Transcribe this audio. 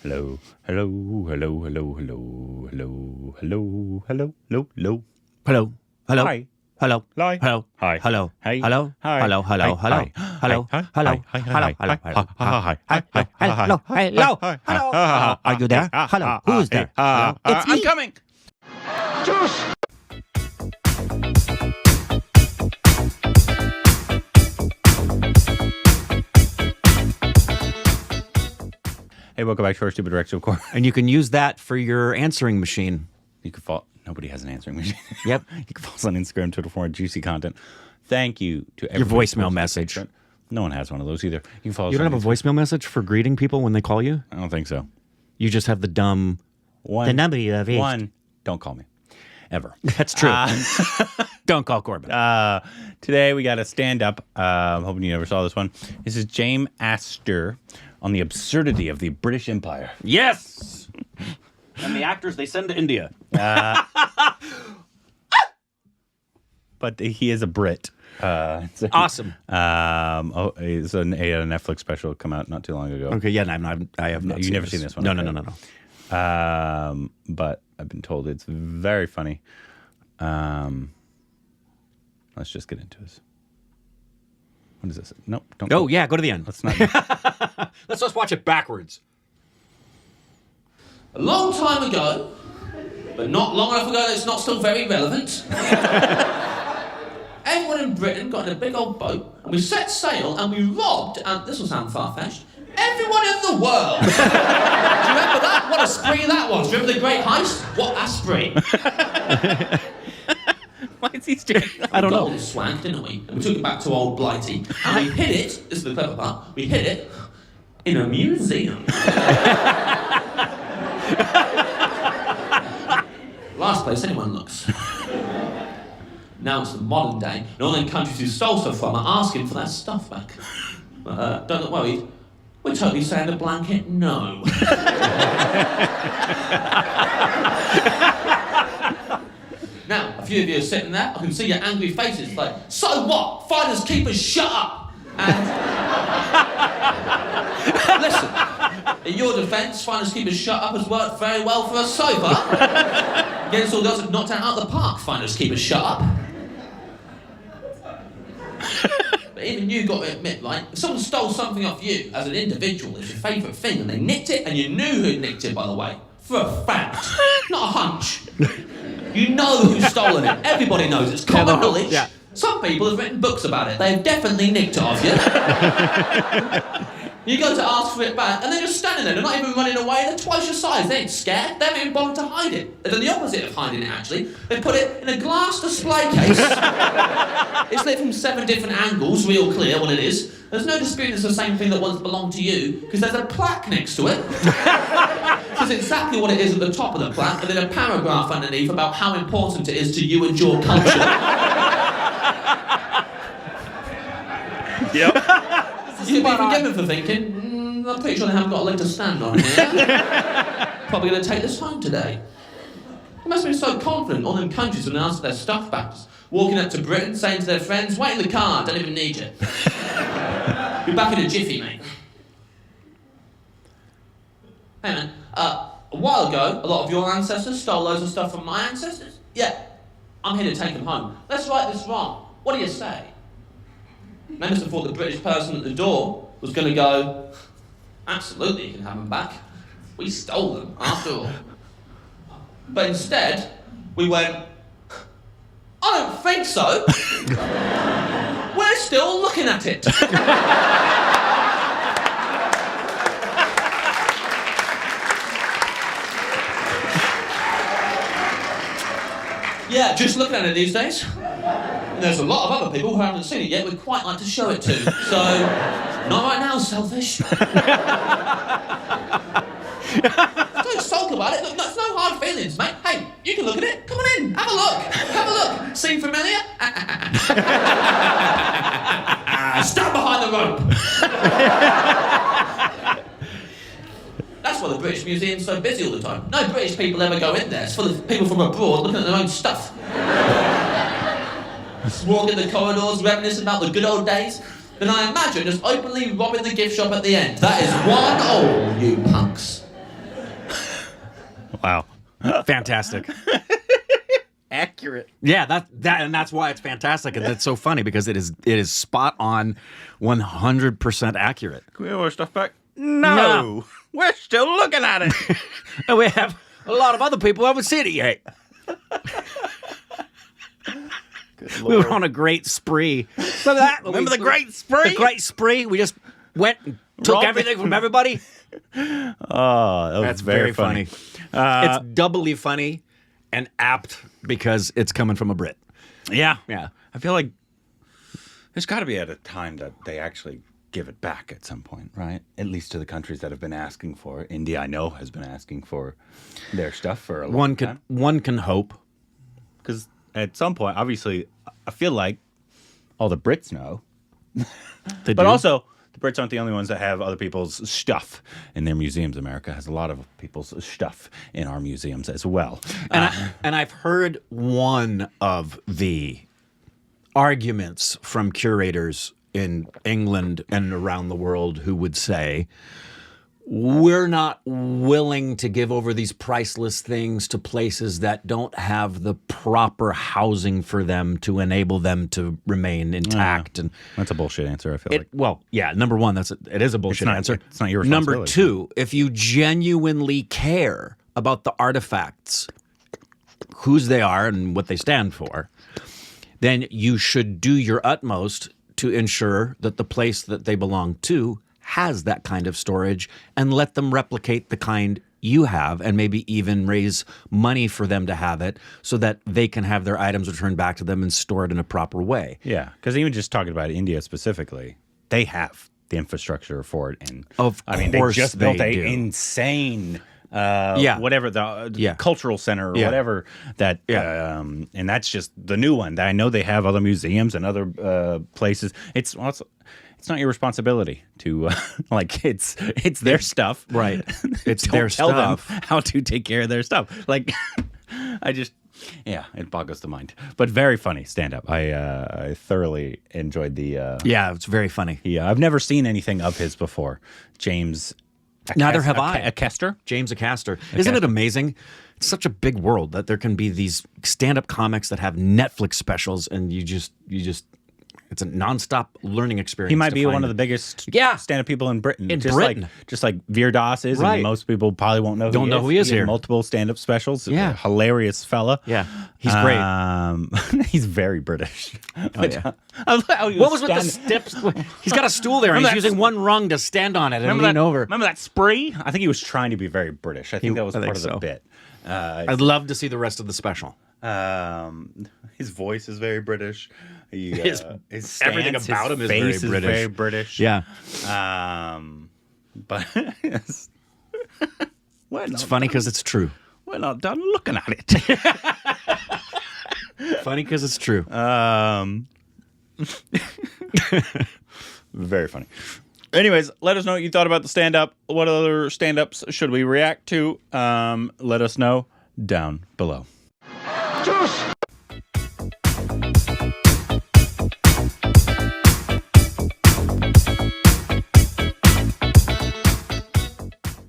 Hello, hello, hello, hello, hello, hello, hello, hello, hello, hello. Hello. Hello. Hi. Hello. Hi. Hello. Hi. Hello. Hey. Hello. Hi. Hello. Hello. Hi. Hello. Hi. Hello. Hi. Hello. Hi. Hello. Hi. Hello. Hi. Hi. Hello. Hello. Hello. Are you there? Hello. Who is there? Hello. It's me. I'm coming. Hey, welcome back to our stupid direction, of course. And you can use that for your answering machine. You can follow. Nobody has an answering machine. Yep. You can follow us on Instagram, Twitter for more juicy content. Thank you to Your everybody. voicemail message. No one has one of those either. You can follow us. You don't on have a voicemail message for greeting people when they call you? I don't think so. You just have the dumb. One. The number you have reached. One. Don't call me. Ever. That's true. Don't call Corbin. Today we got a stand-up. I'm hoping you never saw this one. This is James Acaster on the absurdity of the British Empire. Yes. And the actors they send to India. But he is a Brit. Awesome. It's a Netflix special come out not too long ago. Okay, yeah, I have not You've seen never this. seen this one? No, Okay. no. But I've been told it's very funny. Let's just get into this. What is this? Nope. Don't. Oh, yeah, go to the end. Let's not. Let's just watch it backwards. A long time ago, but not long enough ago that it's not still very relevant, everyone in Britain got in a big old boat, and we set sail, and we robbed, and this will sound far-fetched, everyone in the world. Do you remember that? What a spree that was. Do you remember the Great Heist? What a spree. Why is he doing that? I don't know. Gold swag, didn't we? And we took it back to old Blighty, and we hid it, this is the clever part, we hid it in a museum. Last place anyone looks. Now it's the modern day, and all them countries who stole stuff from are asking for that stuff back. But don't look worried. We're totally saying the blanket no. Now, a few of you are sitting there, I can see your angry faces, like, so what? Finders keepers, shut up! And listen, in your defence, finders keepers shut up has worked very well for us so far. Against all those have knocked out of the park, finders keepers shut up. But even you got to admit, right, if someone stole something off you as an individual, it's your favourite thing, and they nicked it, and you knew who nicked it, by the way, for a fact, not a hunch. You know who's stolen it. Everybody knows. It's common knowledge. Yeah. Some people have written books about it. They've definitely nicked it off you. You go to ask for it back, and they're just standing there. They're not even running away. They're twice your size. They ain't scared. They haven't even bothered to hide it. They've done the opposite of hiding it, actually. They put it in a glass display case. It's lit from 7 different angles, real clear what it is. There's no disputing it's the same thing that once belonged to you, because there's a plaque next to it. It says exactly what it is at the top of the plaque, and then a paragraph underneath about how important it is to you and your culture. Yep. You'd be forgiven for thinking, I'm pretty sure they haven't got a leg to stand on here. Probably going to take this home today. They must have been so confident, all them countries, when they asked for their stuff back. Just walking up to Britain, saying to their friends, wait in the car, don't even need you. Be back in a jiffy, mate. Hey man, a while ago, a lot of your ancestors stole loads of stuff from my ancestors. Yeah, I'm here to take them home. Let's right this wrong. What do you say? They must have thought the British person at the door was going to go, absolutely, you can have them back. We stole them, after all. But instead, we went, I don't think so. We're still looking at it. Yeah, just looking at it these days. And there's a lot of other people who haven't seen it yet we'd quite like to show it to. So, not right now, selfish. Don't sulk about it. Look, no, it's no hard feelings, mate. Hey, you can look at it. Come on in. Have a look. Have a look. Seem familiar? Stand behind the rope. That's why the British Museum's so busy all the time. No British people ever go in there. It's full of people from abroad looking at their own stuff. Walking the corridors, reminiscing about the good old days. Then I imagine just openly robbing the gift shop at the end. That is one all, you punks. Wow. Fantastic. Accurate. Yeah, and that's why it's fantastic, and it's so funny because it is spot on, 100% accurate. Can we have our stuff back? No. We're still looking at it. And we have a lot of other people who haven't seen it yet. We were on a great spree. Remember that? Remember the great spree? The great spree. We just went and took everything from everybody. Oh, that's very funny. It's doubly funny and apt because it's coming from a Brit. Yeah. Yeah. I feel like there's got to be at a time that they actually give it back at some point, right? At least to the countries that have been asking for. India, I know, has been asking for their stuff for a long time. One can hope. Because at some point, obviously, I feel like all the Brits know. They but do. also, the Brits aren't the only ones that have other people's stuff in their museums. America has a lot of people's stuff in our museums as well. And I've heard one of the arguments from curators in England and around the world who would say, we're not willing to give over these priceless things to places that don't have the proper housing for them to enable them to remain intact. And that's a bullshit answer, I feel like. well, yeah, number one, it is a bullshit answer. It's not your responsibility. Number two, if you genuinely care about the artifacts, whose they are and what they stand for, then you should do your utmost to ensure that the place that they belong to has that kind of storage and let them replicate the kind you have and maybe even raise money for them to have it so that they can have their items returned back to them and stored in a proper way. Yeah, because even just talking about India specifically, they have the infrastructure for it. And they just built an insane whatever the cultural center or whatever that and that's just the new one. I know they have other museums and other places. It's not your responsibility to it's their stuff, right? It's Don't their tell stuff. them how to take care of their stuff. Like it boggles the mind. But very funny stand up. I thoroughly enjoyed the it's very funny. Yeah, I've never seen anything of his before. James Neither have I. Acaster? James Acaster. Isn't it amazing? It's such a big world that there can be these stand-up comics that have Netflix specials, and you just it's a nonstop learning experience. He might be one of the biggest stand-up people in Britain. In Britain. Just like Veer Das is, and most people probably won't know Don't know who he is has here. Multiple stand-up specials. Yeah. Hilarious fella. Yeah. He's great. He's very British. What was with the steps? He's got a stool there, and he's using one rung to stand on it and lean over. Remember that spree? I think he was trying to be very British. I think that was part of the bit. I'd love to see the rest of the special. His voice is very British. His stance, everything about him is face very British. Very British. Yeah. But it's funny because it's true. We're not done looking at it. Funny because it's true. Very funny. Anyways, let us know what you thought about the stand-up. What other stand-ups should we react to? Let us know down below. Juice!